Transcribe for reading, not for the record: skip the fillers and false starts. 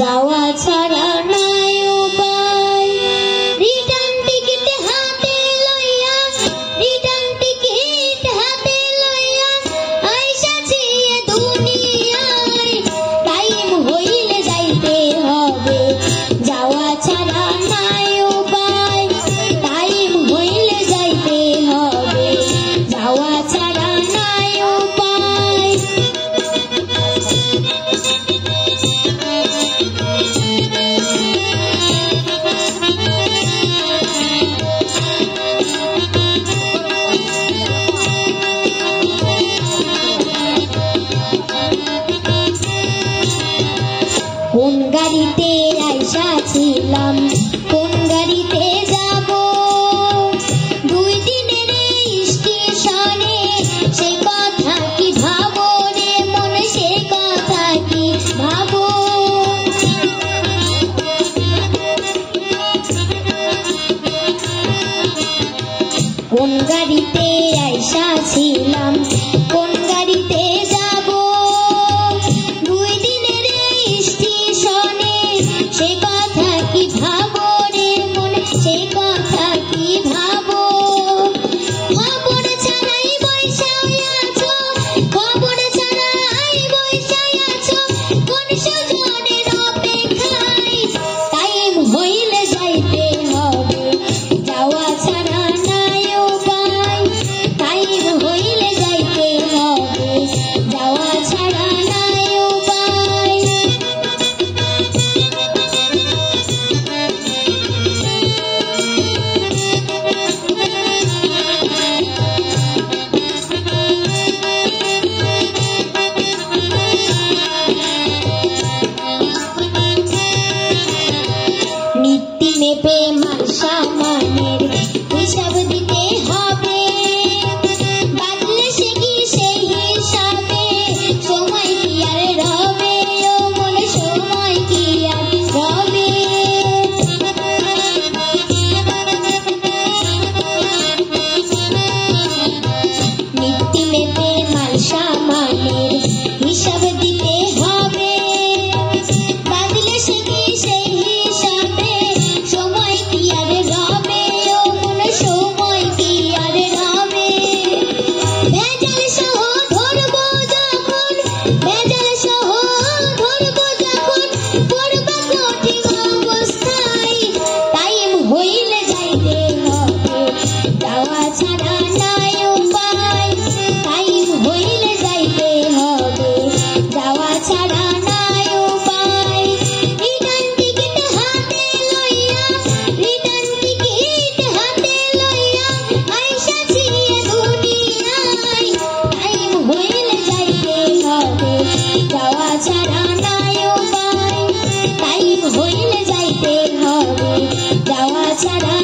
যাওয়া ছাড়া নাই উপায়। রিটার্ন টিকিট হাতে লইয়া, রিটার্ন টিকিট হাতে লইয়া আইসাছি এ দুনিয়ায়। টাইম হইলে যাইতে হবে, যাওয়া ছাড়া নাই উপায়। টাইম হইলে যাইতে হবে, যাওয়া ছাড়া নাই উপায়। কোন গাড়িতে আইসাছিলাম, কোন গাড়িতে যাব, 2 দিনের স্টেশনে সে কথা কি ভাবো রে মন, সে কথা কি ভাবো। কোন গাড়িতে আইসাছিলাম, কোন গাড়িতে যাব, 2 দিনের স্টেশনে সে কথা কি ভাবো রে মন, সে কথা কি ভাবো। খবর ছাড়াই বৈশাই আছো, খবর ছাড়াই বৈশাই আছো কোন সুজনের অপেক্ষায়। টাইম হইলে যাইতে হবে, যাওয়া ছাড়া নাই উপায়। টাইম হইলে যাইতে হবে, যাওয়া ছাড়া নাই উপায়। নীতি মেপে মান সম্মানের হিসাব দিতে হবে, বাদলে সে কি সেই হিসাবে সময় কি আর রবে ও মন, সময় কি আর রবে। নীতি মেপে মান সম্মানের হিসাব দিতে হবে, বাদলে সে কি সেই হিসাবে সময় কি আর রবে ও মন, সময় কি আর রবে। ভেজাল সহ ধরবো যখন, ভেজাল সহ ধরবো যখন পড়বা কঠিন অবস্থায়। টাইম হইলে যাইতে হবে, যাওয়া ছাড়া নাই উপায়। টাইম হইলে যাইতে হবে, যাওয়া ছাড়া নাই উপায়। রিটার্ন টিকিট হাতে লইয়া, রিটার্ন টিকিট হাতে লইয়া আইসাছি এ দুনিয়ায়। টাইম হইলে যাইতে হবে, যাওয়া ছাড়া নাই উপায়। টাইম হইলে যাইতে হবে, যাওয়া ছাড়া